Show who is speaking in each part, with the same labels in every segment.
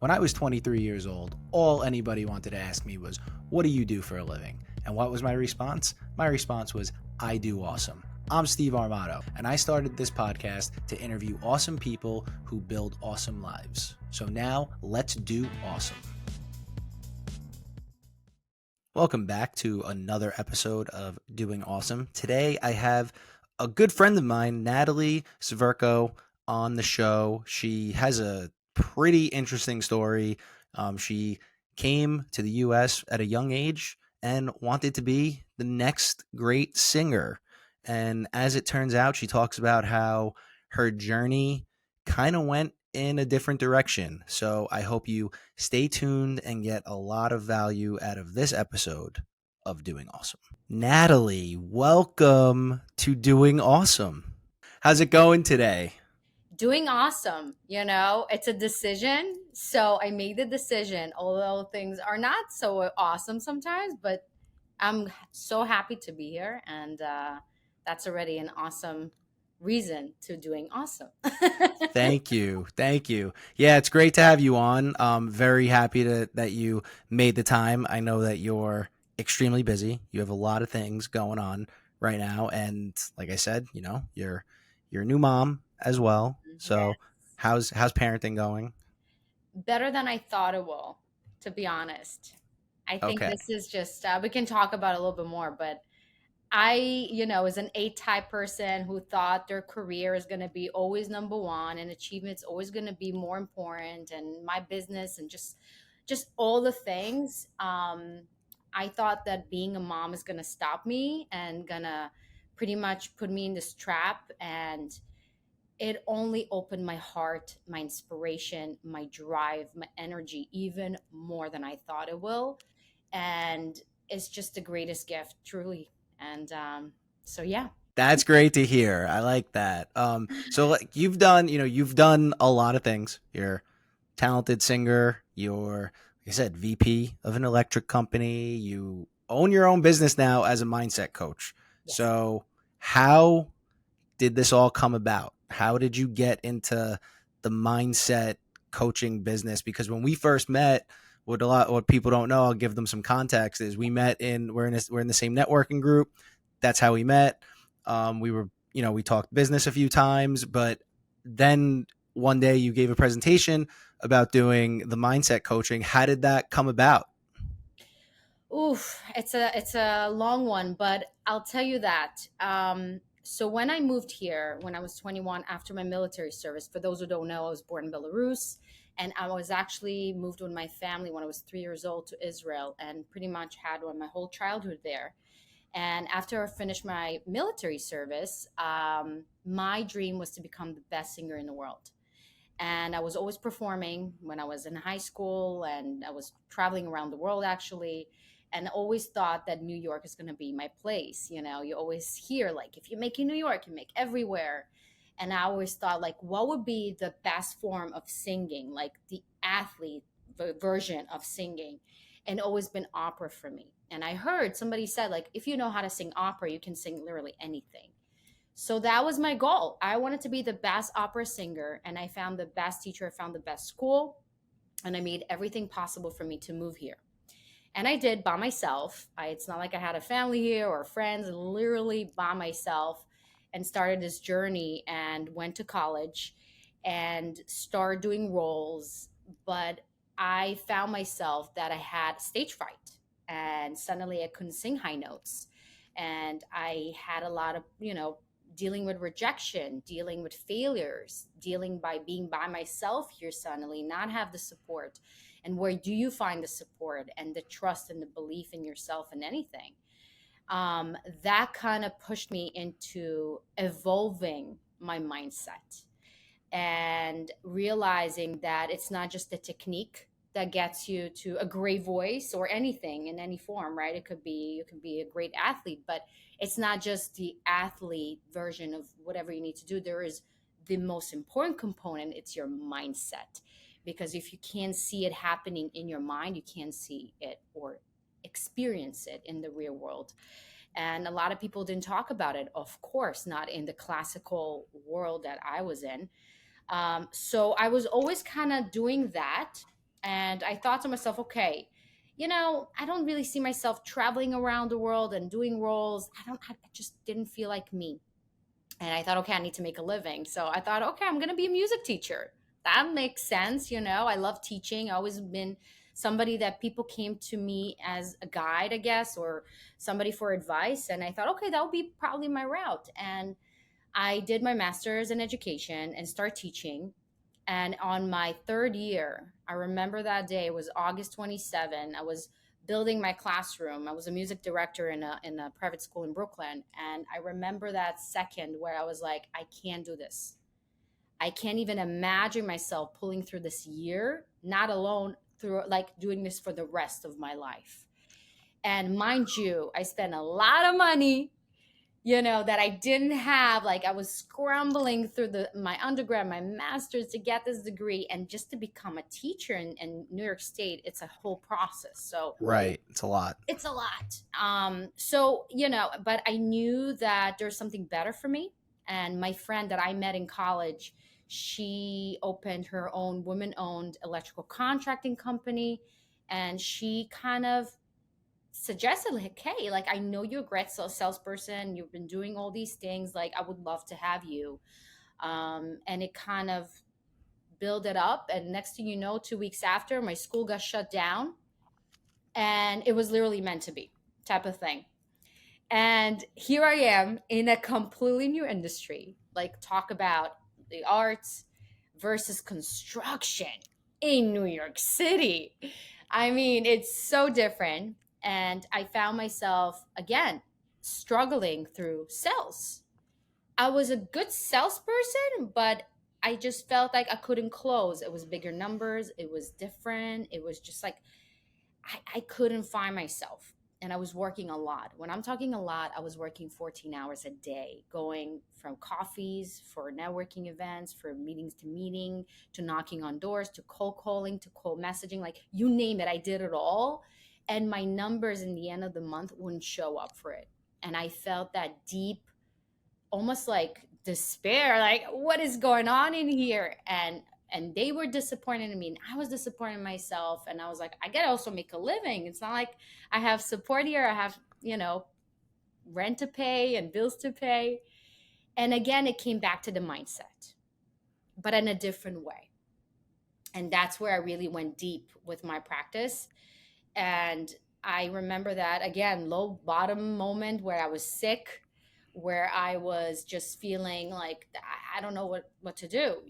Speaker 1: When I was 23 years old, all anybody wanted to ask me was, what do you do for a living? And what was my response? My response was, I do awesome. I'm Steve Armato, and I started this podcast to interview awesome people who build awesome lives. So now, let's do awesome. Welcome back to another episode of Doing Awesome. Today, I have a good friend of mine, Natalie Tsvirko, on the show. She has a pretty interesting story. She came to the U.S. at a young age and wanted to be the next great singer. And as it turns out, she talks about how her journey kind of went in a different direction. So I hope you stay tuned and get a lot of value out of this episode of Doing Awesome. Natalie, welcome to Doing Awesome. How's it going today?
Speaker 2: Doing awesome. It's a decision. So I made the decision, although things are not so awesome sometimes, but I'm so happy to be here. And that's already an awesome reason to doing awesome.
Speaker 1: Thank you. Thank you. Yeah, it's great to have you on. Very happy that you made the time. I know that you're extremely busy. You have a lot of things going on right now. And like I said, you're a new mom as well.
Speaker 2: Yeah.
Speaker 1: So how's parenting going?
Speaker 2: Better than I thought it will, to be honest. I think
Speaker 1: Okay.
Speaker 2: this is just, we can talk about it a little bit more, but was an A-type person who thought their career is going to be always number one and achievements always going to be more important and my business and just all the things. I thought that being a mom is going to stop me and going to pretty much put me in this trap. And it only opened my heart, my inspiration, my drive, my energy, even more than I thought it will. And it's just the greatest gift, truly. And so, yeah.
Speaker 1: That's great to hear. I like that. So like you've done a lot of things. You're a talented singer. You're, like I said, VP of an electric company. You own your own business now as a mindset coach.
Speaker 2: Yes.
Speaker 1: So how did this all come about? How did you get into the mindset coaching business? Because when we first met, what people don't know, I'll give them some context. Is we're in the same networking group. That's how we met. We talked business a few times, but then one day you gave a presentation about doing the mindset coaching. How did that come about?
Speaker 2: Oof, it's a long one, but I'll tell you that. So when I moved here when I was 21 after my military service, for those who don't know, I was born in Belarus, and I was actually moved with my family when I was 3 years old to Israel, and pretty much had my whole childhood there. And after I finished my military service, my dream was to become the best singer in the world. And I was always performing when I was in high school, and I was traveling around the world actually, and always thought that New York is going to be my place. You always hear, like, if you make in New York, you make everywhere. And I always thought, like, what would be the best form of singing, like the athlete version of singing, and always been opera for me. And I heard somebody said, like, if you know how to sing opera, you can sing literally anything. So that was my goal. I wanted to be the best opera singer, and I found the best teacher, I found the best school, and I made everything possible for me to move here. And I did by myself. It's not like I had a family here or friends, literally by myself, and started this journey and went to college and started doing roles. But I found myself that I had stage fright, and suddenly I couldn't sing high notes. And I had a lot of, dealing with rejection, dealing with failures, dealing by being by myself here suddenly, not have the support. And where do you find the support and the trust and the belief in yourself and anything? That kind of pushed me into evolving my mindset and realizing that it's not just the technique that gets you to a great voice or anything in any form, right? You could be a great athlete, but it's not just the athlete version of whatever you need to do. There is the most important component, it's your mindset. Because if you can't see it happening in your mind, you can't see it or experience it in the real world. And a lot of people didn't talk about it, of course, not in the classical world that I was in. So I was always kind of doing that. And I thought to myself, okay, I don't really see myself traveling around the world and doing roles. I just didn't feel like me. And I thought, okay, I need to make a living. So I thought, okay, I'm going to be a music teacher. That makes sense. I love teaching. I always been somebody that people came to me as a guide, I guess, or somebody for advice. And I thought, okay, that would be probably my route. And I did my master's in education and start teaching. And on my third year, I remember that day, it was August 27. I was building my classroom. I was a music director in a private school in Brooklyn. And I remember that second where I was like, I can't do this. I can't even imagine myself pulling through this year, not alone through like doing this for the rest of my life. And mind you, I spent a lot of money that I didn't have. Like I was scrambling through my undergrad, my master's to get this degree. And just to become a teacher in New York State, it's a whole process. So
Speaker 1: Right. It's a lot.
Speaker 2: it's a lot. But I knew that there's something better for me. And my friend that I met in college, she opened her own women owned electrical contracting company. And she kind of suggested like, hey, like I know you're a great salesperson, you've been doing all these things, like I would love to have you. And it kind of built it up, and next thing you know, 2 weeks after, my school got shut down, and it was literally meant to be type of thing. And here I am in a completely new industry. Like, talk about the arts versus construction in New York City. I mean, it's so different. And I found myself again struggling through sales. I was a good salesperson, but I just felt like I couldn't close. It was bigger numbers, it was different. It was just like I couldn't find myself. And I was working a lot. When I'm talking a lot, I was working 14 hours a day, going from coffees for networking events, for meetings to meeting, to knocking on doors, to cold calling, to cold messaging, like you name it, I did it all. And my numbers in the end of the month wouldn't show up for it. And I felt that deep, almost like despair, like what is going on in here? And they were disappointed in me, and I was disappointed in myself. And I was like, I gotta also make a living. It's not like I have support here. I have, rent to pay and bills to pay. And again, it came back to the mindset, but in a different way. And that's where I really went deep with my practice. And I remember that again, low bottom moment where I was sick, where I was just feeling like I don't know what to do.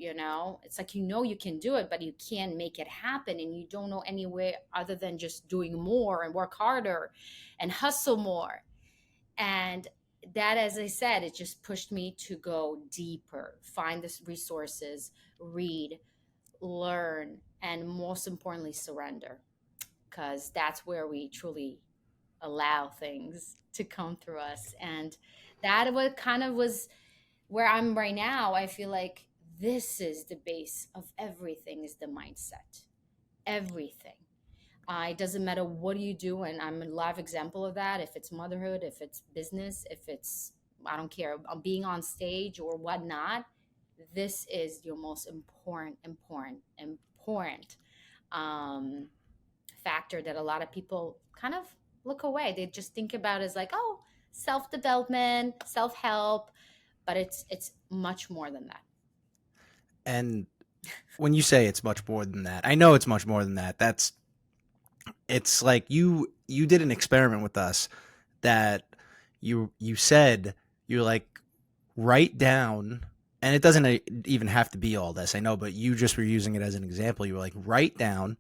Speaker 2: It's like you can do it, but you can't make it happen, and you don't know any way other than just doing more and work harder and hustle more. And that, as I said, it just pushed me to go deeper, find the resources, read, learn, and most importantly, surrender, because that's where we truly allow things to come through us. And that what kind of was where I'm right now. I feel like this is the base of everything, is the mindset. Everything. It doesn't matter what you do, and I'm a live example of that. If it's motherhood, if it's business, if it's, I don't care, being on stage or whatnot, this is your most important um, factor that a lot of people kind of look away. They just think about it as like, oh, self development, self help, but it's much more than that.
Speaker 1: And when you say it's much more than that, I know it's much more than that. It's like you did an experiment with us that you said you're like, write down, and it doesn't even have to be all this, I know, but you just were using it as an example. You were like, write down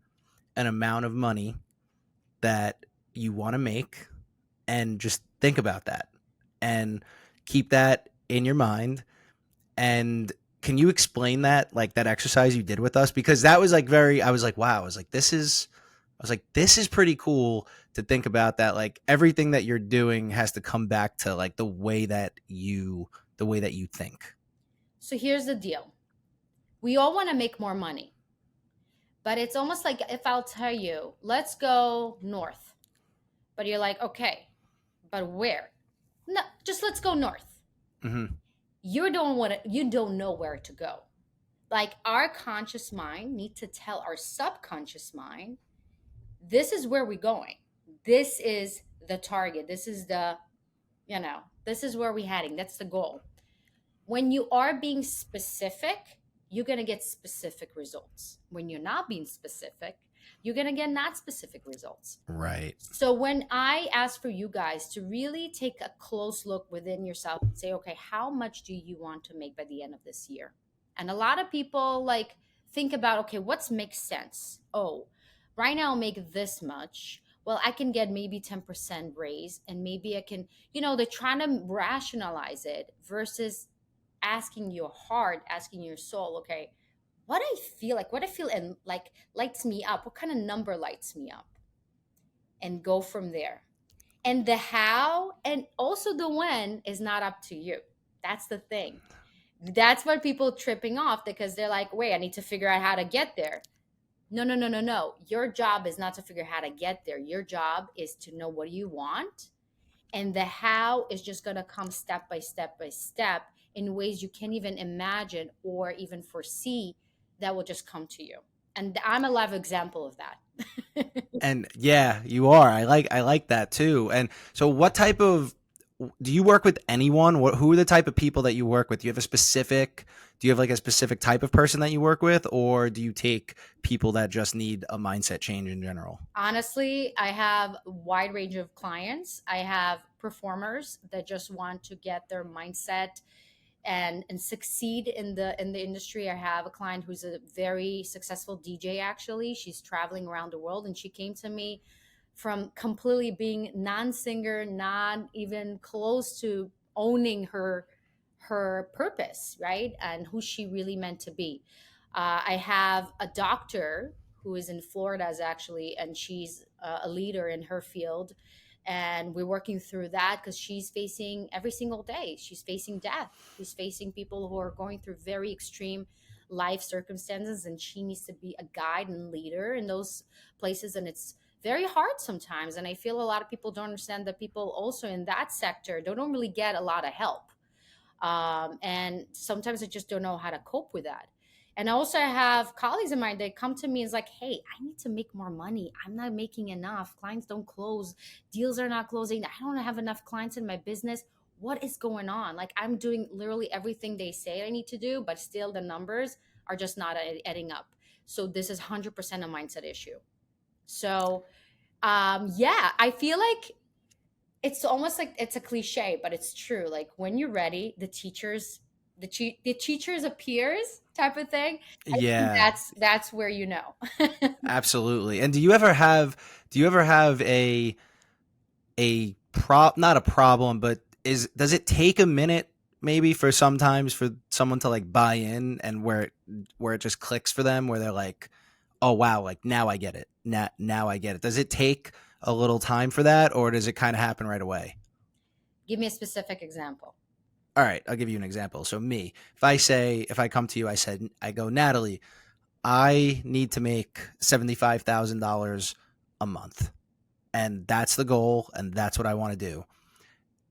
Speaker 1: an amount of money that you want to make, and just think about that and keep that in your mind. And can you explain that, like that exercise you did with us? Because that was like I was like, wow, I was like, this is pretty cool to think about, that like everything that you're doing has to come back to like the way that you think.
Speaker 2: So here's the deal. We all want to make more money, but it's almost like if I'll tell you, let's go north, but you're like, okay, but where? No, just let's go north.
Speaker 1: Mm-hmm.
Speaker 2: You don't know where to go. Like our conscious mind need to tell our subconscious mind, this is where we're going. This is the target. This is the, this is where we're heading. That's the goal. When you are being specific, you're going to get specific results. When you're not being specific, you're going to get not specific results.
Speaker 1: Right.
Speaker 2: So when I ask for you guys to really take a close look within yourself and say, okay, how much do you want to make by the end of this year? And a lot of people like think about, okay, what's makes sense? Oh, right now I'll make this much. Well, I can get maybe 10% raise and maybe I can, they're trying to rationalize it versus asking your heart, asking your soul, okay, what I feel and like lights me up, what kind of number lights me up? And go from there. And the how and also the when is not up to you. That's the thing. That's what people tripping off because they're like, wait, I need to figure out how to get there. No, no, no, no, no. Your job is not to figure out how to get there. Your job is to know what you want. And the how is just going to come step by step by step in ways you can't even imagine or even foresee that will just come to you. And I'm a live example of that.
Speaker 1: And yeah, you are. I like that too. And so what type of do you work with anyone? Who are the type of people that you work with? Do you have like a specific type of person that you work with, or do you take people that just need a mindset change in general?
Speaker 2: Honestly, I have a wide range of clients. I have performers that just want to get their mindset and succeed in the industry. I have a client who's a very successful DJ actually. She's traveling around the world and she came to me from completely being non-singer, not even close to owning her purpose, right? And who she really meant to be. I have a doctor who is in Florida, is actually, and she's a leader in her field. And we're working through that because she's facing every single day. She's facing death. She's facing people who are going through very extreme life circumstances, and she needs to be a guide and leader in those places. And it's very hard sometimes. And I feel a lot of people don't understand that people also in that sector don't really get a lot of help, and sometimes I just don't know how to cope with that. And also, I have colleagues of mine that come to me and is like, "Hey, I need to make more money. I'm not making enough. Clients don't close. Deals are not closing. I don't have enough clients in my business. What is going on? Like, I'm doing literally everything they say I need to do, but still the numbers are just not adding up. So this is 100% a mindset issue. So, yeah, I feel like it's almost like it's a cliche, but it's true. Like when you're ready, the teachers appears type of thing. I think
Speaker 1: Yeah,
Speaker 2: that's where you know.
Speaker 1: absolutely. And do you ever have a prop not a problem, but does it take a minute maybe for sometimes for someone to like buy in and where it just clicks for them where they're like, oh wow, like now I get it. Now I get it. Does it take a little time for that, or does it kind of happen right away?
Speaker 2: Give me a specific example.
Speaker 1: All right, I'll give you an example. So me, if I come to you, I go, Natalie, I need to make $75,000 a month. And that's the goal, and that's what I want to do.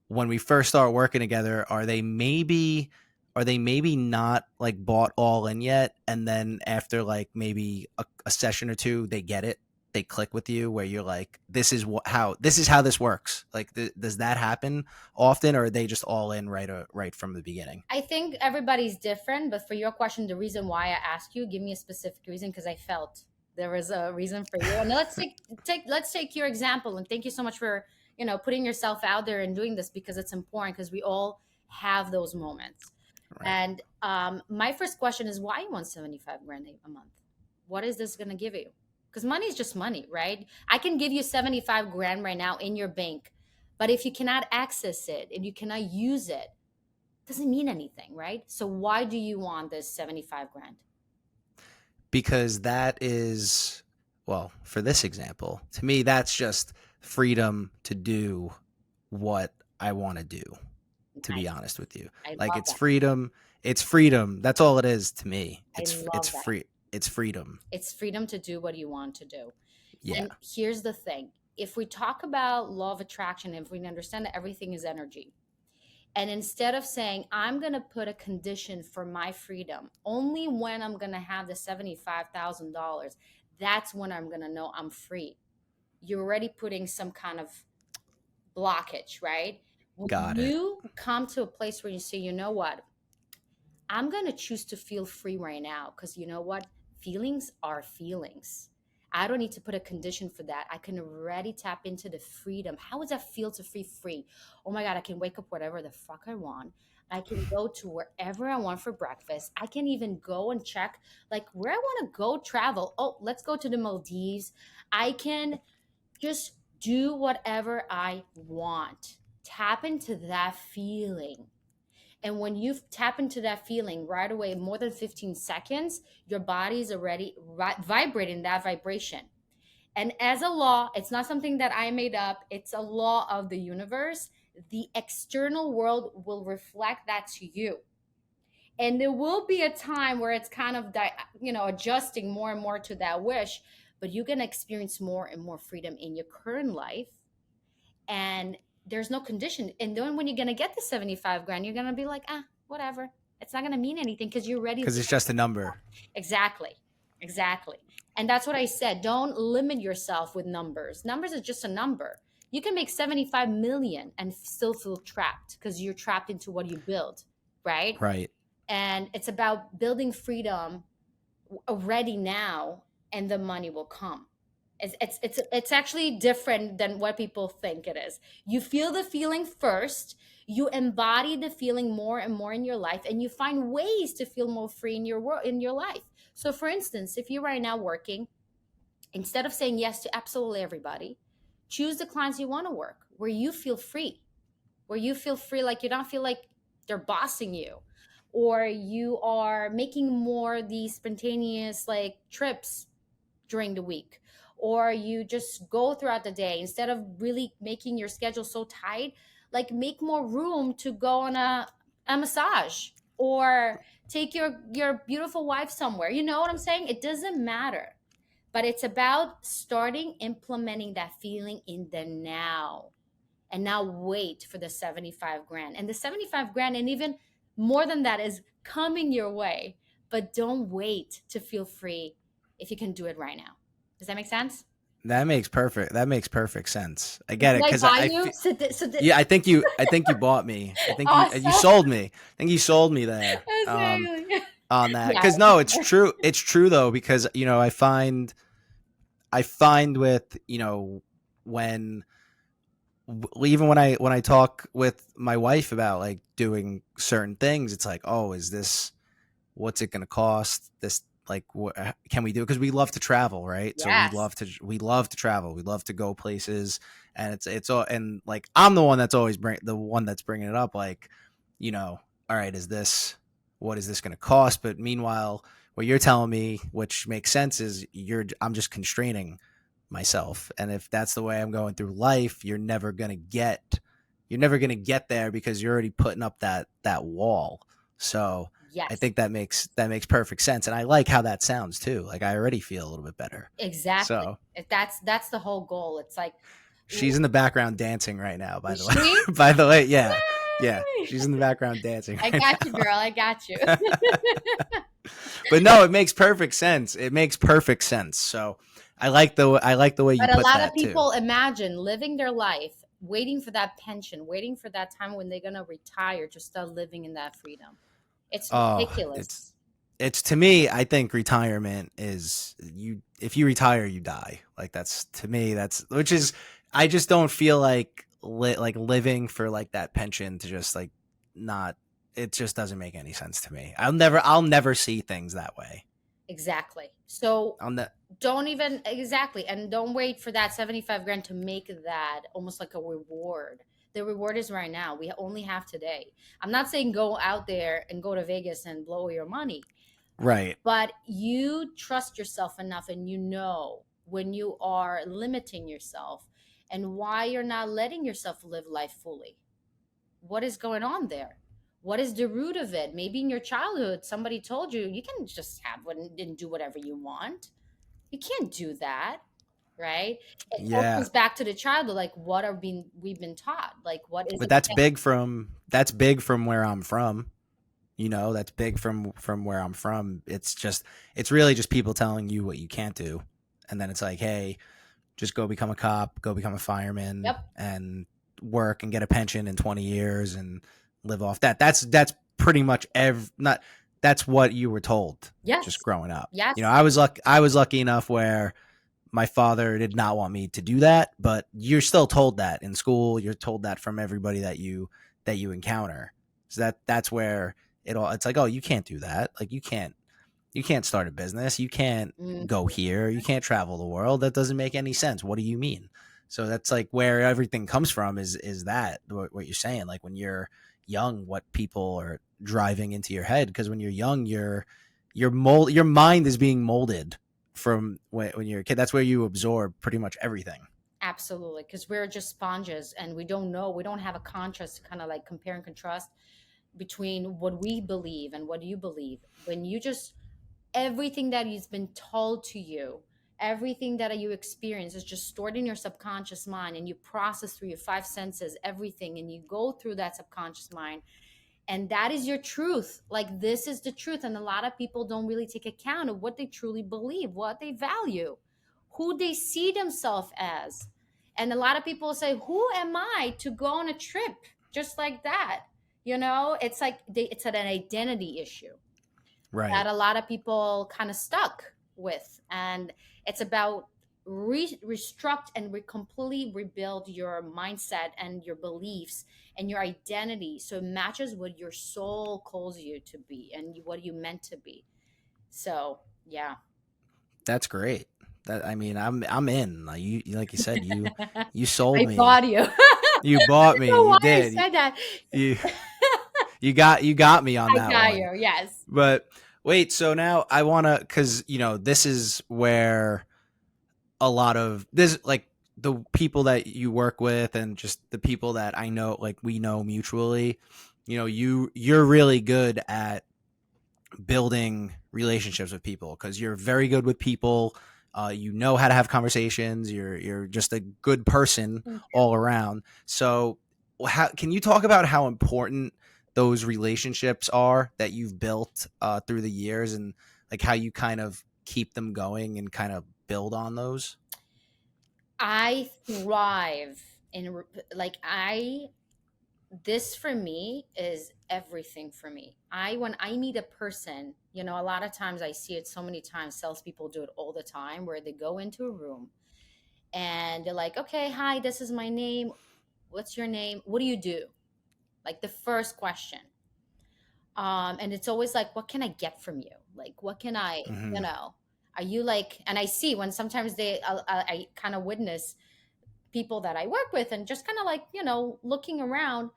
Speaker 1: When we first start working together, are they maybe not like bought all in yet, and then after like maybe a session or two they get it, they click with you where you're like, this is how this works? Like does that happen often, or are they just all in right from the beginning?
Speaker 2: I think everybody's different, but for your question, the reason why I asked you, give me a specific reason because I felt there was a reason for you. And let's take your example. And thank you so much for putting yourself out there and doing this because it's important because we all have those moments.
Speaker 1: Right.
Speaker 2: And my first question is why you want 75 grand a month? What is this going to give you? Because money is just money, right? I can give you 75 grand right now in your bank, but if you cannot access it and you cannot use it, doesn't mean anything, right? So why do you want this 75 grand?
Speaker 1: Because that is, well, for this example, to me that's just freedom to do what I want to do, to be
Speaker 2: Nice.
Speaker 1: honest with you.
Speaker 2: I
Speaker 1: Like
Speaker 2: love
Speaker 1: it's
Speaker 2: that.
Speaker 1: freedom. It's freedom. That's all it is to me.
Speaker 2: I
Speaker 1: It's
Speaker 2: love that.
Speaker 1: free. It's freedom.
Speaker 2: It's freedom to do what you want to do.
Speaker 1: Yeah.
Speaker 2: And here's the thing. If we talk about law of attraction, if we understand that everything is energy, And instead of saying, I'm going to put a condition for my freedom, only when I'm going to have the $75,000, that's when I'm going to know I'm free. You're already putting some kind of blockage, right? When
Speaker 1: Got it.
Speaker 2: you come to a place where you say, you know what, I'm going to choose to feel free right now because you know what? Feelings are feelings. I don't need to put a condition for that. I can already tap into the freedom. How does that feel to feel free? Oh my God, I can wake up whatever the fuck I want. I can go to wherever I want for breakfast. I can even go and check like where I want to go travel. Oh, let's go to the Maldives. I can just do whatever I want. Tap into that feeling. And when you tap into that feeling right away, more than 15 seconds, your body's already vibrating that vibration. And as a law, it's not something that I made up, it's a law of the universe. The external world will reflect that to you. And there will be a time where it's kind of adjusting more and more to that wish, but you're going to experience more and more freedom in your current life, and there's no condition. And then when you're going to get the 75 grand, you're going to be like, whatever. It's not going to mean anything because you're ready.
Speaker 1: Because it's just a number.
Speaker 2: Exactly. Exactly. And that's what I said. Don't limit yourself with numbers. Numbers is just a number. You can make 75 million and still feel trapped because you're trapped into what you build, right?
Speaker 1: Right.
Speaker 2: And it's about building freedom already now, and the money will come. It's actually different than what people think it is. You feel the feeling first, you embody the feeling more and more in your life, and you find ways to feel more free in your world, in your life. So for instance, if you're right now working, instead of saying yes to absolutely everybody, choose the clients you want to work where you feel free, where you feel free, like you don't feel like they're bossing you, or you are making more these spontaneous like trips during the week, or you just go throughout the day instead of really making your schedule so tight. Like make more room to go on a massage, or take your beautiful wife somewhere. You know what I'm saying? It doesn't matter, but it's about starting implementing that feeling in the now. And now wait for the 75 grand. And the 75 grand and even more than that is coming your way. But don't wait to feel free if you can do it right now. Does that make sense?
Speaker 1: That makes perfect sense. I get
Speaker 2: Did
Speaker 1: it
Speaker 2: I
Speaker 1: because
Speaker 2: buy you?
Speaker 1: yeah, I think you bought me. You
Speaker 2: Awesome.
Speaker 1: sold me. I think you sold me there.
Speaker 2: Exactly.
Speaker 1: On that,
Speaker 2: Yeah.
Speaker 1: because no, it's true. It's true though, because I find with when even when I talk with my wife about like doing certain things, it's like, oh, is this what's it going to cost? This like what can we do? Because we love to travel, right? So we
Speaker 2: Yes.
Speaker 1: love to we love to travel. We love to go places, and it's all, and like I'm the one that's always bringing it up. Like, all right, what is this going to cost? But meanwhile, what you're telling me, which makes sense, is I'm just constraining myself, and if that's the way I'm going through life, you're never gonna get there because you're already putting up that wall. So I
Speaker 2: Yes.
Speaker 1: think that makes perfect sense, and I like how that sounds too. Like I already feel a little bit better.
Speaker 2: Exactly.
Speaker 1: So
Speaker 2: If that's the whole goal. It's like,
Speaker 1: she's in the background dancing right now. By
Speaker 2: is
Speaker 1: the way,
Speaker 2: she?
Speaker 1: by the way, yeah, yeah,
Speaker 2: Yay!
Speaker 1: she's in the background dancing
Speaker 2: I
Speaker 1: right
Speaker 2: got you, girl. I got you.
Speaker 1: now. But no, it makes perfect sense. It makes perfect sense. So I like the way you
Speaker 2: But a
Speaker 1: put
Speaker 2: lot of
Speaker 1: that too.
Speaker 2: people imagine living their life waiting for that pension, waiting for that time when they're going to retire to start living in that freedom. It's
Speaker 1: Oh, it's
Speaker 2: ridiculous.
Speaker 1: it's to me, I think retirement is if you retire, you die. Like that's to me, that's which is I just don't feel like like living for like that pension to just like not it just doesn't make any sense to me. I'll never see things that way.
Speaker 2: Exactly. So
Speaker 1: I'm not
Speaker 2: don't even, exactly. And don't wait for that 75 grand to make that almost like a reward. The reward is right now. We only have today. I'm not saying go out there and go to Vegas and blow your money,
Speaker 1: right.
Speaker 2: but you trust yourself enough and you know when you are limiting yourself and why you're not letting yourself live life fully. What is going on there? What is the root of it? Maybe in your childhood somebody told you you can just have one and do whatever you want. You can't do that. right? It all
Speaker 1: Yeah.
Speaker 2: comes back to the child, like what are being we've been taught, like what is
Speaker 1: But
Speaker 2: it that,
Speaker 1: that's big from where I'm from. That's big from where I'm from. It's really just people telling you what you can't do. And then it's like, hey, just go become a cop, go become a fireman,
Speaker 2: yep,
Speaker 1: and work and get a pension in 20 years and live off that. That's pretty much not that's what you were told just
Speaker 2: yes,
Speaker 1: growing up.
Speaker 2: yes,
Speaker 1: I was lucky enough where my father did not want me to do that, but you're still told that in school. You're told that from everybody that you encounter. So that's where it's like, oh, you can't do that. Like you can't start a business. You can't
Speaker 2: mm,
Speaker 1: go here. You can't travel the world. That doesn't make any sense. What do you mean? So that's like where everything comes from is that what you're saying? Like when you're young, what people are driving into your head. Because when you're young, your mind is being molded from when you're a kid. That's where you absorb pretty much everything.
Speaker 2: absolutely, because we're just sponges and we don't know, we don't have a conscience to kind of like compare and contrast between what we believe and what you believe. When you just, everything that has been told to you, everything that you experience is just stored in your subconscious mind, and you process through your five senses everything, and you go through that subconscious mind, and that is your truth. Like this is the truth, and a lot of people don't really take account of what they truly believe, what they value, who they see themselves as. And a lot of people say, who am I to go on a trip just like that? It's like it's an identity issue
Speaker 1: Right.
Speaker 2: that a lot of people kind of stuck with. And it's about restruct and completely rebuild your mindset and your beliefs and your identity so it matches what your soul calls you to be and what you meant to be. So yeah.
Speaker 1: That's great. That I mean, I'm in. Like you said, you sold
Speaker 2: I
Speaker 1: me.
Speaker 2: bought you.
Speaker 1: You
Speaker 2: I
Speaker 1: bought
Speaker 2: don't
Speaker 1: me.
Speaker 2: know
Speaker 1: You
Speaker 2: why I
Speaker 1: did.
Speaker 2: said that.
Speaker 1: You you got me on
Speaker 2: I
Speaker 1: that
Speaker 2: got
Speaker 1: one.
Speaker 2: you, yes.
Speaker 1: But wait, so now I want to cuz this is where a lot of this like the people that you work with and just the people that I know like we know mutually, you're really good at building relationships with people because you're very good with people. You know how to have conversations. You're just a good person
Speaker 2: Thank you.
Speaker 1: all around. So, how can you talk about how important those relationships are that you've built through the years, and like how you kind of keep them going and kind of build on those?
Speaker 2: I thrive in like I this for me is everything for me. When I meet a person, a lot of times I see it so many times, salespeople do it all the time, where they go into a room and they're like, okay, hi, this is my name. What's your name? What do you do? Like the first question. And it's always like, what can I get from you? Like, what can I, you
Speaker 1: Hmm.
Speaker 2: know, are you like, and I see when sometimes I kind of witness people that I work with and just kind of like, looking around,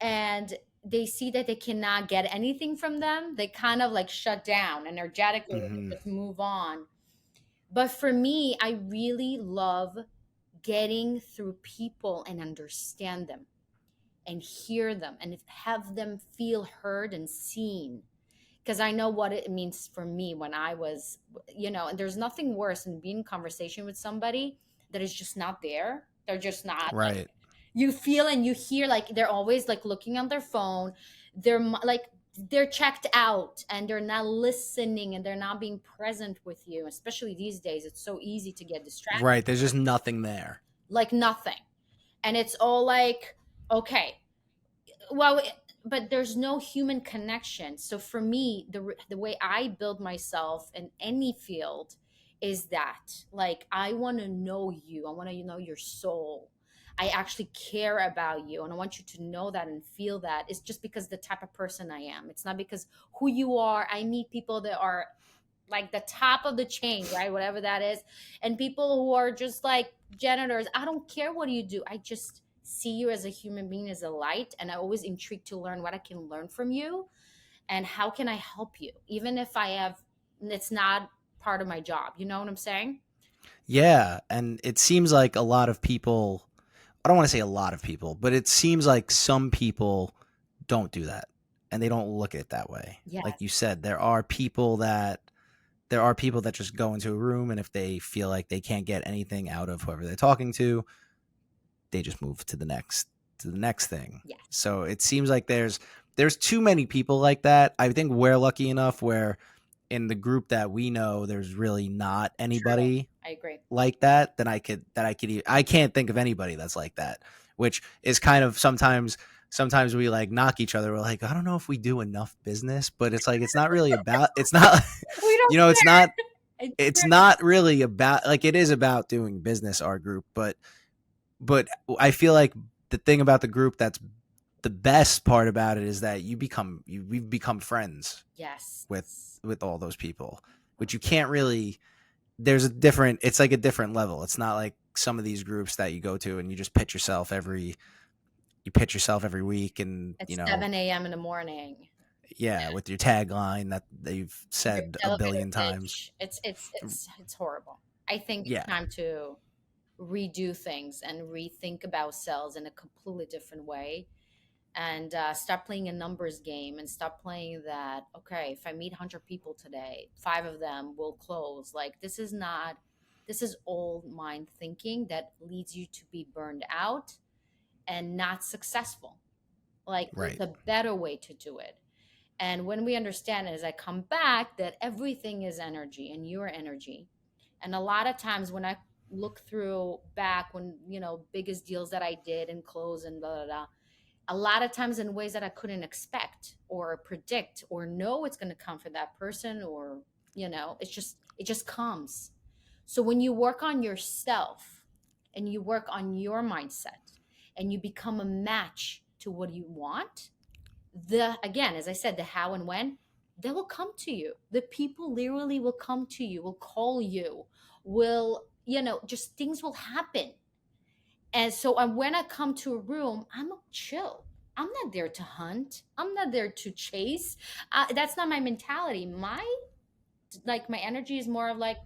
Speaker 2: and they see that they cannot get anything from them, they kind of like shut down energetically and
Speaker 1: Hmm.
Speaker 2: just move on. But for me, I really love getting through people and understand them and hear them and have them feel heard and seen, because I know what it means for me when I was, and there's nothing worse than being in conversation with somebody that is just not there. They're just not like,
Speaker 1: Right.
Speaker 2: you feel and you hear like they're always like looking on their phone. Like they're checked out and they're not listening and they're not being present with you. Especially these days, it's so easy to get distracted,
Speaker 1: Right. There's just nothing there.
Speaker 2: like nothing. And it's all like, okay, well, but there's no human connection. So for me, the way I build myself in any field is that, like, I want to know you, I want to know your soul, I actually care about you, and I want you to know that and feel that. It's just because the type of person I am, it's not because who you are. I meet people that are like the top of the chain, right? Whatever that is. And people who are just like janitors, I don't care what you do. I just see you as a human being, as a light. And I always intrigued to learn what I can learn from you and how can I help you, even if it's not part of my job. You know what I'm saying?
Speaker 1: Yeah, and it seems like a lot of people, I don't want to say a lot of people, but it seems like some people don't do that and they don't look at it that way.
Speaker 2: Yeah.
Speaker 1: Like you said, there are people there are people that just go into a room, and if they feel like they can't get anything out of whoever they're talking to, they just move to the next thing.
Speaker 2: Yes.
Speaker 1: So it seems like there's too many people like that. I think we're lucky enough where in the group that we know, there's really not
Speaker 2: True.
Speaker 1: anybody
Speaker 2: I agree.
Speaker 1: like that. Then I can't think of anybody that's like that, which is kind of sometimes we like knock each other. We're like, I don't know if we do enough business, but it's like it's not really about. It's not,
Speaker 2: We don't
Speaker 1: it's not.
Speaker 2: care. It's
Speaker 1: It's
Speaker 2: true.
Speaker 1: not really about like it is about doing business. Our group, but I feel like the thing about the group that's the best part about it is that we've become friends
Speaker 2: Yes.
Speaker 1: with all those people, which you can't really. There's a different. It's like a different level. It's not like some of these groups that you go to and you just pitch yourself every week, and
Speaker 2: It's 7 a.m. in the morning.
Speaker 1: yeah, with your tagline that they've
Speaker 2: Your
Speaker 1: said a
Speaker 2: elevator
Speaker 1: billion times.
Speaker 2: pitch. It's horrible. I think it's
Speaker 1: Yeah,
Speaker 2: time to redo things and rethink about ourselves in a completely different way, and stop playing a numbers game, and stop playing that, okay, if I meet 100 people today, five of them will close. Like, this is old mind thinking that leads you to be burned out and not successful. Like, there's
Speaker 1: right,
Speaker 2: a better way to do it. And when we understand it, as I come back, that everything is energy and your energy. And a lot of times when I look through back when, biggest deals that I did and close and blah, blah, blah, a lot of times in ways that I couldn't expect or predict or know it's going to come for that person, or, it just comes. So when you work on yourself and you work on your mindset and you become a match to what you want, again, as I said, the how and when, they will come to you. The people literally will come to you, will call you, will, just things will happen. And so when I come to a room, I'm chill. I'm not there to hunt. I'm not there to chase. That's not my mentality. My energy is more of like,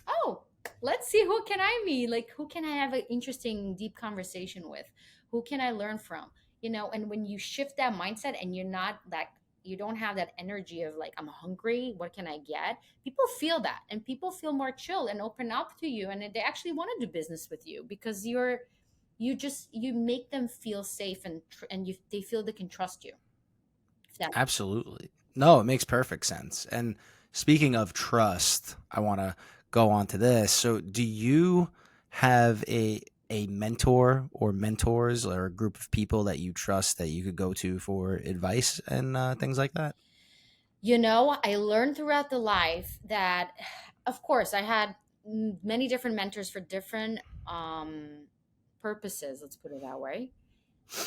Speaker 2: oh, let's see, who can I meet, like who can I have an interesting deep conversation with, who can I learn from, and when you shift that mindset and you're not that, you don't have that energy of like, I'm hungry, what can I get, people feel that, and people feel more chill and open up to you, and they actually want to do business with you because you make them feel safe, and they feel they can trust you, if that.
Speaker 1: absolutely. No, it makes perfect sense. And speaking of trust, I want to go on to this. So, do you have a mentor or mentors or a group of people that you trust that you could go to for advice and things like that?
Speaker 2: I learned throughout the life that, of course, I had many different mentors for different purposes. Let's put it that way.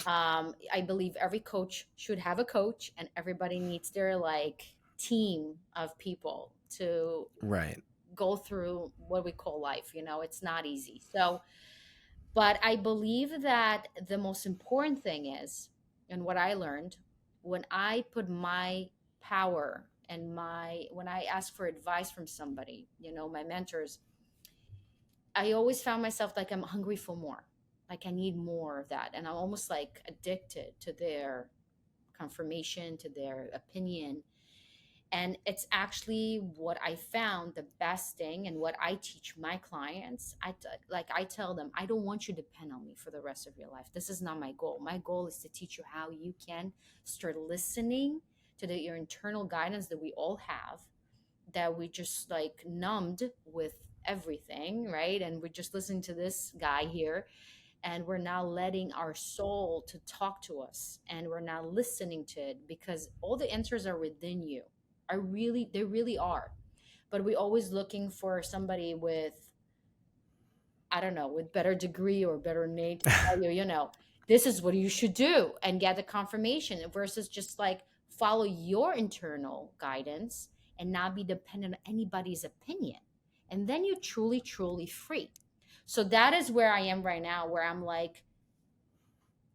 Speaker 2: I believe every coach should have a coach, and everybody needs their like team of people to
Speaker 1: Right.
Speaker 2: go through what we call life. It's not easy. So, but I believe that the most important thing is, and what I learned when I put my power and when I ask for advice from somebody, my mentors, I always found myself like I'm hungry for more. Like I need more of that. And I'm almost like addicted to their confirmation, to their opinion. And it's actually what I found the best thing, and what I teach my clients. I tell them, I don't want you to depend on me for the rest of your life. This is not my goal. My goal is to teach you how you can start listening to your internal guidance that we all have, that we just like numbed with everything, right? And we're just listening to this guy here, and we're now letting our soul to talk to us, and we're now listening to it, because all the answers are within you. They really are. But we're always looking for somebody with, I don't know, with better degree or better name to tell you, this is what you should do and get the confirmation, versus just like follow your internal guidance and not be dependent on anybody's opinion. And then you're truly, truly free. So that is where I am right now, where I'm like,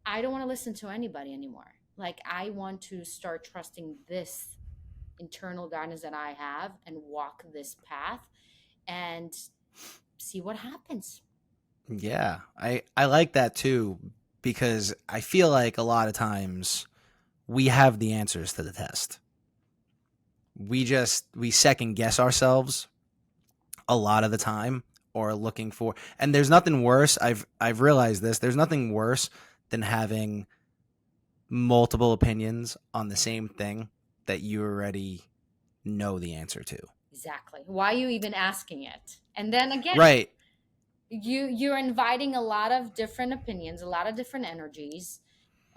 Speaker 2: I don't want to listen to anybody anymore. Like, I want to start trusting this internal guidance that I have and walk this path and see what happens.
Speaker 1: Yeah, I like that too because I feel like a lot of times we have the answers to the test. We second guess ourselves a lot of the time, or looking for, and there's nothing worse. I've realized this. There's nothing worse than having multiple opinions on the same thing that you already know the answer to.
Speaker 2: Exactly. Why are you even asking it? And then again,
Speaker 1: Right.
Speaker 2: you're inviting a lot of different opinions, a lot of different energies,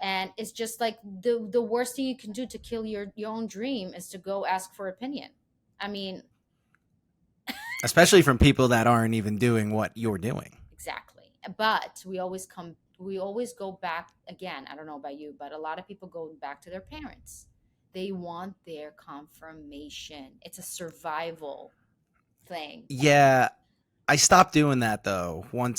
Speaker 2: and it's just like the worst thing you can do to kill your own dream is to go ask for opinion. I mean,
Speaker 1: Especially from people that aren't even doing what you're doing.
Speaker 2: exactly. But we always go back again. I don't know about you, but a lot of people go back to their parents. They want their confirmation. It's a survival thing.
Speaker 1: Yeah, I stopped doing that though.
Speaker 2: Good.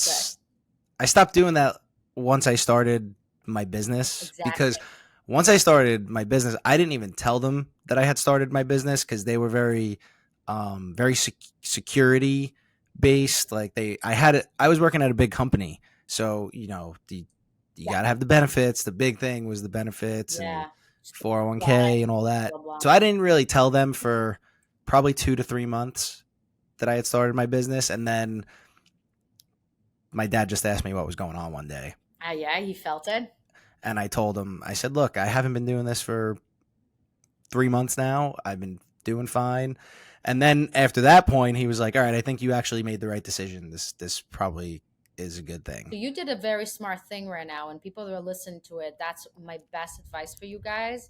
Speaker 1: I stopped doing that once I started my business, because
Speaker 2: Exactly.
Speaker 1: once I started my business, I didn't even tell them that I had started my business, because they were very security based. Like I was working at a big company, so you
Speaker 2: Yeah.
Speaker 1: got to have the benefits. The big thing was the benefits and
Speaker 2: Yeah. Fly,
Speaker 1: 401k and all that.
Speaker 2: blah blah.
Speaker 1: So I didn't really tell them for probably 2 to 3 months that I had started my business, and then my dad just asked me what was going on one day,
Speaker 2: Ah, yeah, he felt it.
Speaker 1: and I told him, I said, "Look, I haven't been doing this for 3 months now. I've been doing fine." And then after that point, he was like, "All right, I think you actually made the right decision. This probably is a good
Speaker 2: So
Speaker 1: thing."
Speaker 2: you did a very smart thing right now, and people that are listening to it, that's my best advice for you guys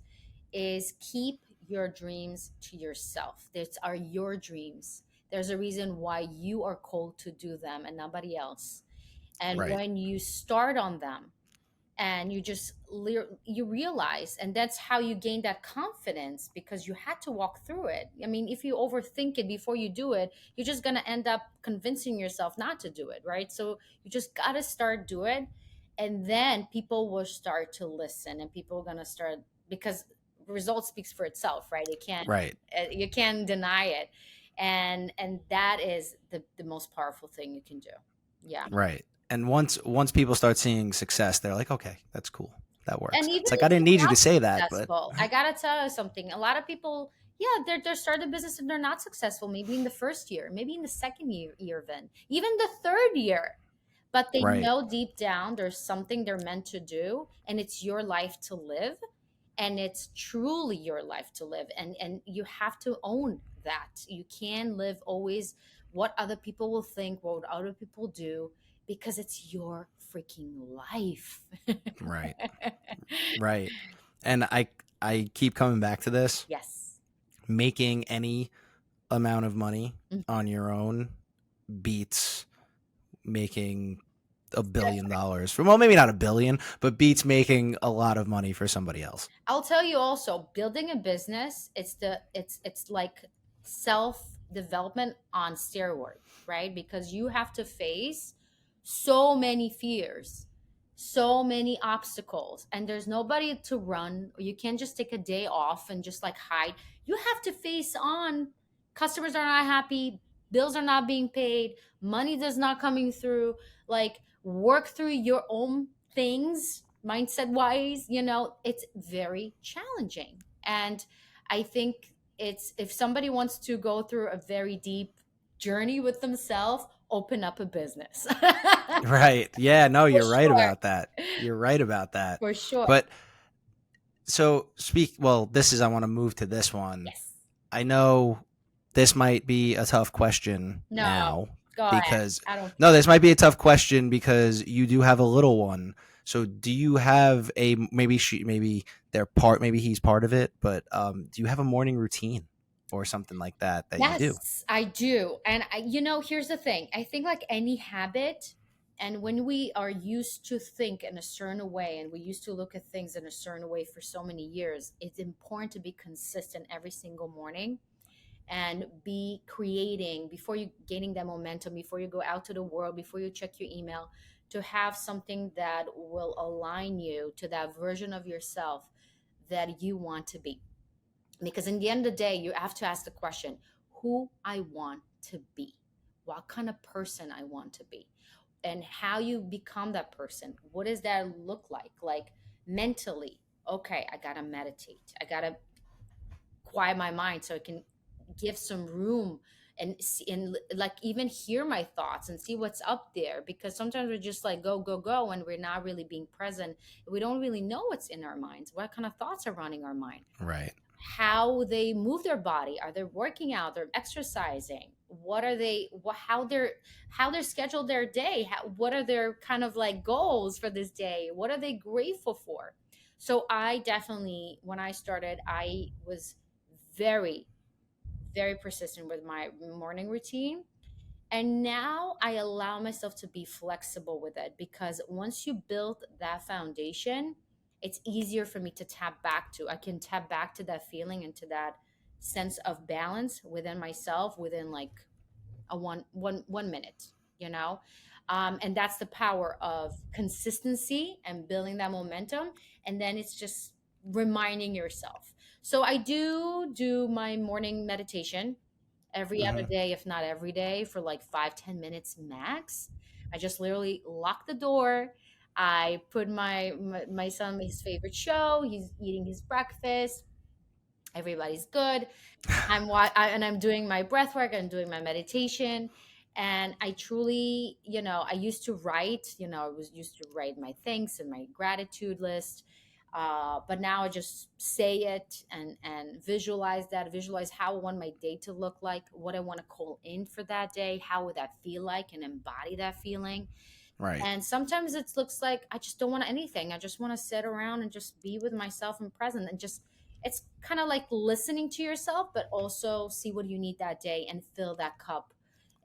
Speaker 2: is keep your dreams to yourself. These are your dreams. There's a reason why you are called to do them and nobody else. And
Speaker 1: Right.
Speaker 2: when you start on them, and you realize, and that's how you gain that confidence because you had to walk through it. I mean, if you overthink it before you do it, you're just going to end up convincing yourself not to do it, right? So you just got to start do it, and then people will start to listen, and people are going to start, because result speaks for itself, right?
Speaker 1: Right.
Speaker 2: You can't deny it, and that is the most powerful thing you can do. Yeah.
Speaker 1: Right. And once people start seeing success, they're like, "Okay, that's cool. That
Speaker 2: And
Speaker 1: works."
Speaker 2: even
Speaker 1: It's like, I
Speaker 2: if
Speaker 1: didn't need
Speaker 2: you're
Speaker 1: you
Speaker 2: not
Speaker 1: to say that, but
Speaker 2: successful, I gotta tell you something. A lot of people, yeah, they're starting a business and they're not successful. Maybe in the first year, maybe in the second year, even the third year. But they
Speaker 1: right.
Speaker 2: know deep down there's something they're meant to do, and it's your life to live, and it's truly your life to live, and you have to own that. You can live always what other people will think, what other people do, because it's your freaking life.
Speaker 1: Right. Right. And I keep coming back to this.
Speaker 2: Yes.
Speaker 1: Making any amount of money
Speaker 2: Mhm.
Speaker 1: on your own beats making $1 billion for, well, maybe not a billion, but beats making a lot of money for somebody else.
Speaker 2: I'll tell you also, building a business, it's like self development on steroid, right? Because you have to face so many fears, so many obstacles, and there's nobody to run, or you can't just take a day off and just like hide. You have to face on customers are not happy, bills are not being paid, money does not coming through, like work through your own things mindset wise. It's very challenging, and I think it's, if somebody wants to go through a very deep journey with themselves, open up a business.
Speaker 1: Right. Yeah, no,
Speaker 2: For
Speaker 1: you're right
Speaker 2: sure.
Speaker 1: about that. You're right about that.
Speaker 2: For sure.
Speaker 1: But well, I want to move to this one.
Speaker 2: Yes.
Speaker 1: I know this might be a tough question
Speaker 2: No,
Speaker 1: now,
Speaker 2: go ahead.
Speaker 1: because
Speaker 2: I don't
Speaker 1: no,
Speaker 2: care.
Speaker 1: this might be a tough question because you do have a little one. So do you have a, maybe he's part of it, but do you have a morning routine or something like that you do?
Speaker 2: Yes, I do. And here's the thing. I think like any habit, and when we are used to think in a certain way and we used to look at things in a certain way for so many years, it's important to be consistent every single morning and be creating before you gaining that momentum, before you go out to the world, before you check your email, to have something that will align you to that version of yourself that you want to be. Because in the end of the day, you have to ask the question, who I want to be, what kind of person I want to be, and how you become that person. What does that look like mentally? Okay, I gotta meditate, I gotta quiet my mind so I can give some room and like even hear my thoughts and see what's up there, because sometimes we're just like go go go and we're not really being present. We don't really know what's in our minds, what kind of thoughts are running our mind,
Speaker 1: Right.
Speaker 2: how they move their body, are they working out, they're exercising, what are they how they're scheduled their day, what are their kind of like goals for this day, what are they grateful for. So I definitely, when I started, I was very very persistent with my morning routine. And now I allow myself to be flexible with it, because once you build that foundation, it's easier for me to tap back to. I can tap back to that feeling and to that sense of balance within myself within like a one minute, you know? And that's the power of consistency and building that momentum. And then it's just reminding yourself. So I do my morning meditation every other
Speaker 1: Hmm.
Speaker 2: day, if not every day, for like 5-10 minutes max. I just literally lock the door. I put my son his favorite show. He's eating his breakfast. Everybody's good. And I'm doing my breath work. I'm doing my meditation. And I truly, I used to write. I was used to write my thanks and my gratitude list. But now I just say it and visualize how I want my day to look like, what I want to call in for that day, how would that feel like, and embody that feeling.
Speaker 1: Right.
Speaker 2: And sometimes it looks like I just don't want anything. I just want to sit around and just be with myself and present, and just it's kind of like listening to yourself, but also see what you need that day and fill that cup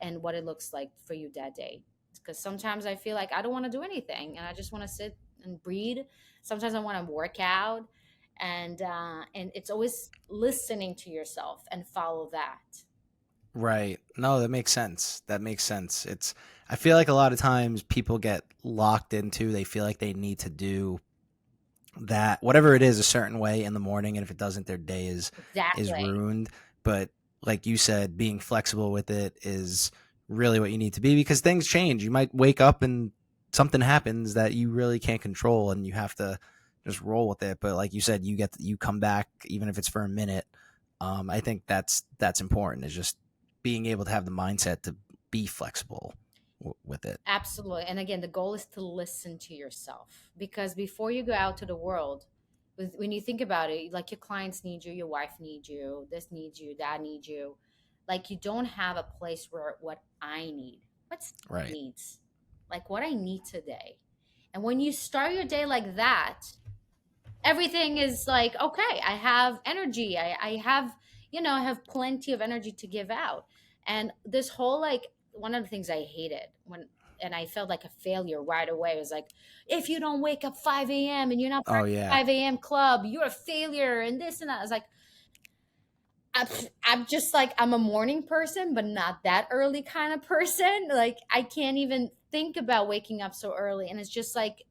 Speaker 2: and what it looks like for you that day. Because sometimes I feel like I don't want to do anything and I just want to sit and breathe. Sometimes I want to work out, and it's always listening to yourself and follow that.
Speaker 1: Right. No, that makes sense. That makes sense. I feel like a lot of times people get locked into, they feel like they need to do that, whatever it is, a certain way in the morning. And if it doesn't, their day is
Speaker 2: Exactly.
Speaker 1: ruined. But like you said, being flexible with it is really what you need to be, because things change. You might wake up and something happens that you really can't control and you have to just roll with it. But like you said, you come back even if it's for a minute. I think that's important, is just being able to have the mindset to be flexible with it.
Speaker 2: Absolutely. And again, the goal is to listen to yourself, because before you go out to the world, when you think about it, like your clients need you, your wife needs you, this needs you, that needs you. Like you don't have a place where what I need, what's
Speaker 1: Right.
Speaker 2: needs, like what I need today. And when you start your day like that, everything is like okay, I have energy, I have, I have plenty of energy to give out. And this whole like one of the things I hated when and I felt like a failure right away was like, if you don't wake up 5 a.m. and you're not part
Speaker 1: Oh
Speaker 2: of the
Speaker 1: yeah.
Speaker 2: 5 a.m. club, you're a failure and this and that. I was like, I'm, I'm just like, I'm a morning person, but not that early kind of person. Like, I can't even think about waking up so early. And it's just like,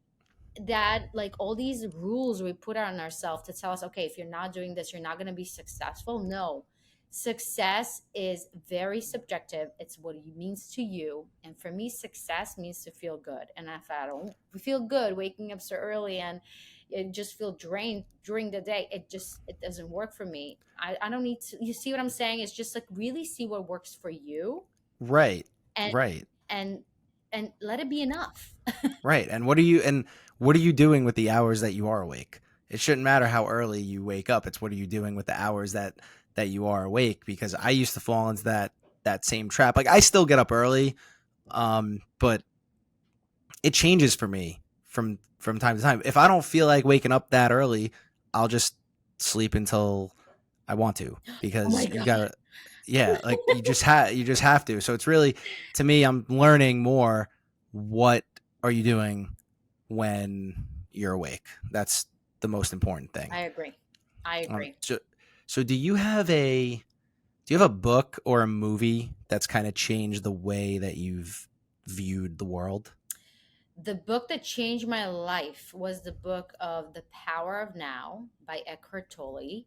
Speaker 2: that like all these rules we put on ourselves to tell us, okay, if you're not doing this, you're not going to be successful. No, success is very subjective. It's what it means to you. And for me, success means to feel good. And if I don't feel good waking up so early and it just feel drained during the day, it doesn't work for me. I don't need to, you see what I'm saying? It's just like really see what works for you,
Speaker 1: Right.
Speaker 2: and
Speaker 1: Right.
Speaker 2: and and let it be enough.
Speaker 1: Right. And what are you doing with the hours that you are awake? It shouldn't matter how early you wake up. It's what are you doing with the hours that you are awake, because I used to fall into that same trap. Like I still get up early, but it changes for me from time to time. If I don't feel like waking up that early, I'll just sleep until I want to,
Speaker 2: Oh my
Speaker 1: because you
Speaker 2: god.
Speaker 1: got to, yeah, like you just have to. So it's really, to me, I'm learning more, what are you doing when you're awake? That's the most important thing.
Speaker 2: I agree. I
Speaker 1: Um,
Speaker 2: agree.
Speaker 1: so, so do you have a book or a movie that's kind of changed the way that you've viewed the world?
Speaker 2: The book that changed my life was the book of The Power of Now by Eckhart Tolle,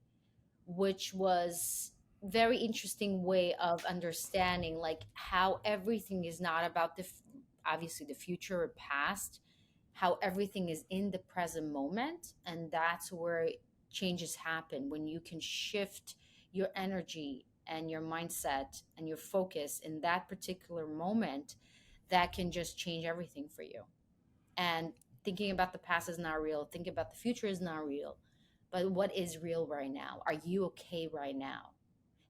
Speaker 2: which was very interesting way of understanding like how everything is not about obviously the future or past, how everything is in the present moment, and that's where changes happen when you can shift your energy and your mindset and your focus in that particular moment, that can just change everything for you. And thinking about the past is not real, thinking about the future is not real, but what is real right now? Are you okay right now?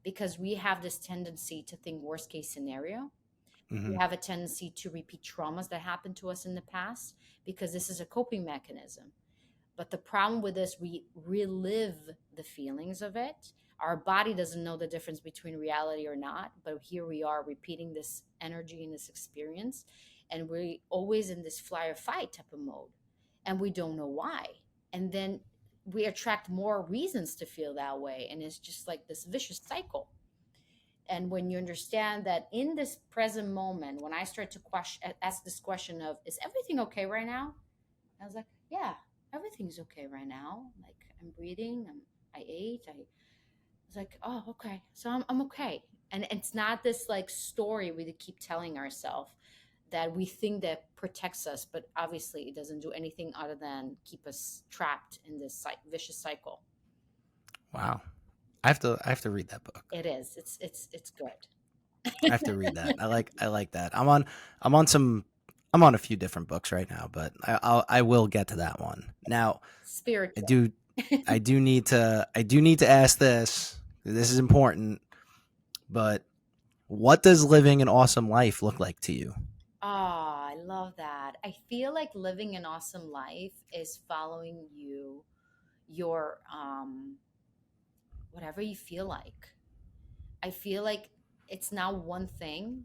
Speaker 2: Because we have this tendency to think worst case scenario. We
Speaker 1: Hmm.
Speaker 2: have a tendency to repeat traumas that happened to us in the past because this is a coping mechanism. But the problem with this, we relive the feelings of it. Our body doesn't know the difference between reality or not, but here we are repeating this energy and this experience, and we're always in this fly or fight type of mode, and we don't know why. And then we attract more reasons to feel that way, and it's just like this vicious cycle. And when you understand that in this present moment, when I start to ask this question of, is everything okay right now? I was like, yeah, everything's okay right now. Like I'm breathing, I ate, I was like, oh, okay. So I'm okay. And it's not this like story we keep telling ourselves that we think that protects us, but obviously it doesn't do anything other than keep us trapped in this vicious cycle.
Speaker 1: Wow. I have to read that book.
Speaker 2: It is. It's good.
Speaker 1: I have to read that. I like that. I'm on some I'm on a few different books right now, but I will get to that one. Now, I
Speaker 2: Spiritual.
Speaker 1: do I do need to ask this. This is important, but what does living an awesome life look like to you?
Speaker 2: Ah, I love that. I feel like living an awesome life is following your whatever you feel like. I feel like it's not one thing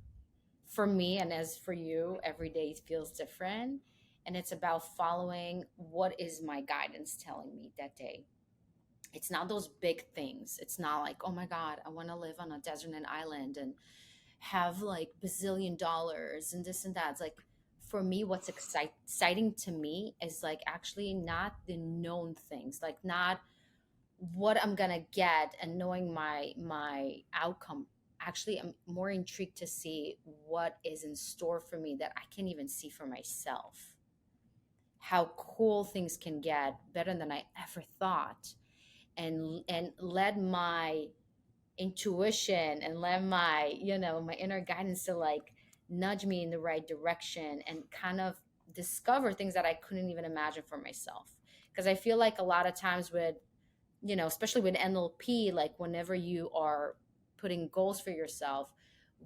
Speaker 2: for me, and as for you, every day feels different. And it's about following what is my guidance telling me that day. It's not those big things. It's not like, oh my God, I want to live on a desert and island and have like bazillion dollars and this and that. It's like, for me, what's exciting to me is like actually not the known things, like not what I'm gonna get and knowing my outcome. Actually, I'm more intrigued to see what is in store for me that I can't even see for myself. How cool things can get, better than I ever thought, and let my intuition and let my my inner guidance to like nudge me in the right direction and kind of discover things that I couldn't even imagine for myself. Because I feel like a lot of times with especially with NLP, like whenever you are putting goals for yourself,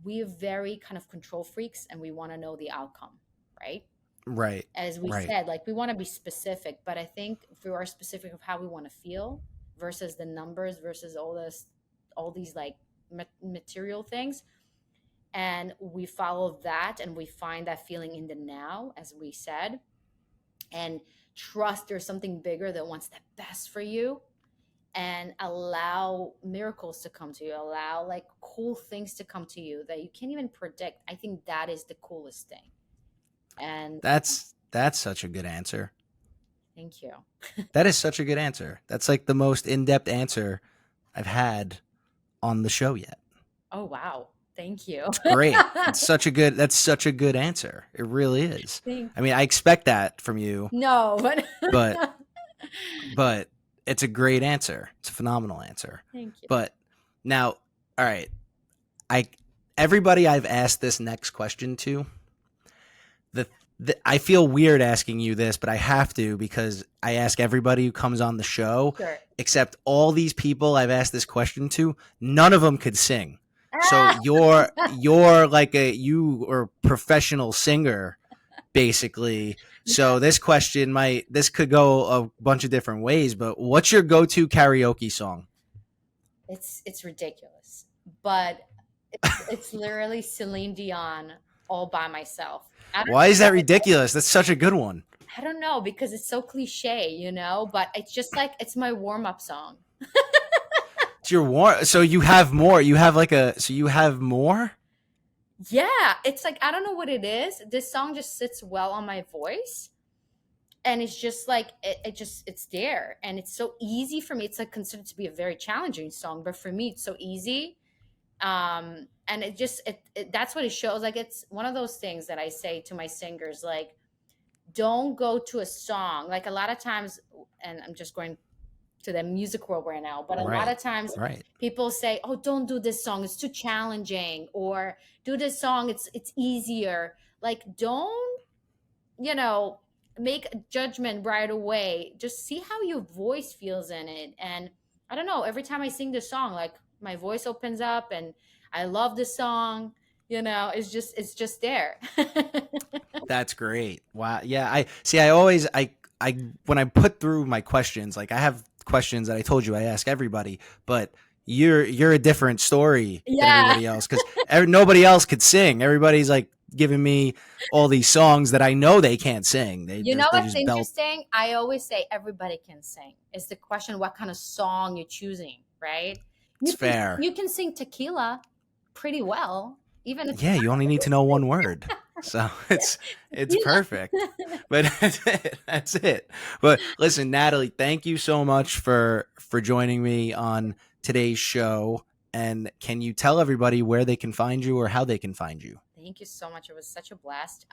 Speaker 2: we're very kind of control freaks and we want to know the outcome, right?
Speaker 1: Right.
Speaker 2: As we
Speaker 1: Right.
Speaker 2: said, like we want to be specific, but I think if we are specific of how we want to feel versus the numbers versus all these like material things, and we follow that and we find that feeling in the now, as we said, and trust there's something bigger that wants the best for you, and allow miracles to come to you, allow like cool things to come to you that you can't even predict. I think that is the coolest thing. And
Speaker 1: That's such a good answer.
Speaker 2: thank you.
Speaker 1: That is such a good answer. That's like the most in-depth answer I've had on the show yet.
Speaker 2: Oh wow. Thank you.
Speaker 1: It's great. That's such a good answer. It really is.
Speaker 2: Thank
Speaker 1: I mean, I expect that from you,
Speaker 2: no, but
Speaker 1: but but it's a great answer. It's a phenomenal answer.
Speaker 2: thank you.
Speaker 1: But now, all right, I everybody I've asked this next question to, the, I feel weird asking you this, but I have to because I ask everybody who comes on the show,
Speaker 2: Sure.
Speaker 1: except all these people I've asked this question to, none of them could sing. So
Speaker 2: Ah!
Speaker 1: you're like you are a professional singer basically.
Speaker 2: Yeah,
Speaker 1: So this could go a bunch of different ways, but what's your go-to karaoke song?
Speaker 2: it's ridiculous, but it's literally Celine Dion all by myself. I don't
Speaker 1: Why
Speaker 2: know
Speaker 1: is that
Speaker 2: what it is.
Speaker 1: ridiculous? That's such a good one.
Speaker 2: I don't know because it's so cliche, but it's just like it's my warm-up song.
Speaker 1: It's your war. So you have more. You have like a. So you have more.
Speaker 2: Yeah, it's like I don't know what it is. This song just sits well on my voice, and it's just like it's there, and it's so easy for me. It's like considered to be a very challenging song, but for me, it's so easy. And that's what it shows. Like it's one of those things that I say to my singers, like don't go to a song. Like a lot of times, and I'm just going to the music world right now, but a lot
Speaker 1: Right.
Speaker 2: of times
Speaker 1: Right.
Speaker 2: People say, "Oh, don't do this song; it's too challenging," or "Do this song; it's easier." Like, don't, you know, make a judgment right away. Just see how your voice feels in it. And I don't know, every time I sing this song, like, my voice opens up and I love the song. It's just there.
Speaker 1: That's great. Wow. Yeah. I see. I always, I, when I put through my questions, like I have questions that I told you I ask everybody, but you're a different story than
Speaker 2: Yeah.
Speaker 1: everybody else because nobody else could sing. Everybody's like giving me all these songs that I know they can't sing.
Speaker 2: You know
Speaker 1: They
Speaker 2: what's
Speaker 1: just belt.
Speaker 2: interesting? I always say everybody can sing. It's the question what kind of song you're choosing, right?
Speaker 1: It's
Speaker 2: You can
Speaker 1: fair.
Speaker 2: you can sing tequila pretty well, even if
Speaker 1: Yeah, you only need to know one word. So it's
Speaker 2: you
Speaker 1: perfect.
Speaker 2: know.
Speaker 1: But that's it. That's it. But listen, Natalie, thank you so much for joining me on today's show. And can you tell everybody where they can find you or how they can find you?
Speaker 2: Thank you so much. It was such a blast.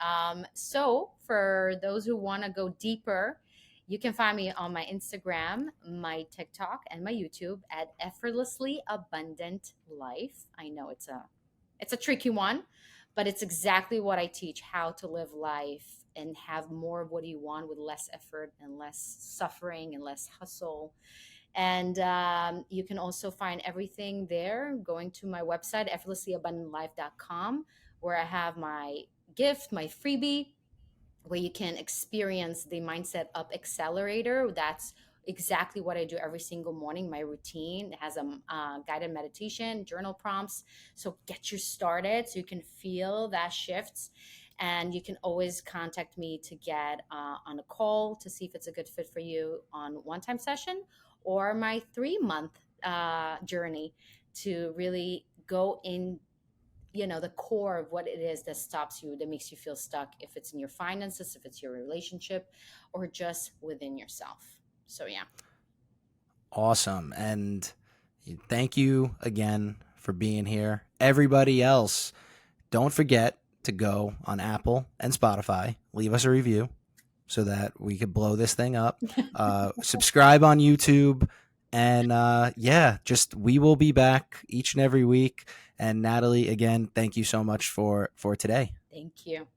Speaker 2: So for those who want to go deeper, you can find me on my Instagram, my TikTok, and my YouTube at Effortlessly Abundant Life. I know it's a tricky one, but it's exactly what I teach: how to live life and have more of what you want with less effort and less suffering and less hustle. And you can also find everything there going to my website, effortlesslyabundantlife.com, where I have my gift, my freebie, where you can experience the Mindset Up Accelerator. That's exactly what I do every single morning. My routine has a guided meditation, journal prompts. So get you started so you can feel that shift. And you can always contact me to get on a call to see if it's a good fit for you on one-time session or my 3-month journey to really go in, the core of what it is that stops you, that makes you feel stuck, if it's in your finances, if it's your relationship, or just within yourself. So yeah.
Speaker 1: Awesome. And thank you again for being here. Everybody else, don't forget to go on Apple and Spotify, leave us a review so that we could blow this thing up. Subscribe on YouTube. And yeah, just we will be back each and every week. And Natalie, again, thank you so much for today.
Speaker 2: Thank you.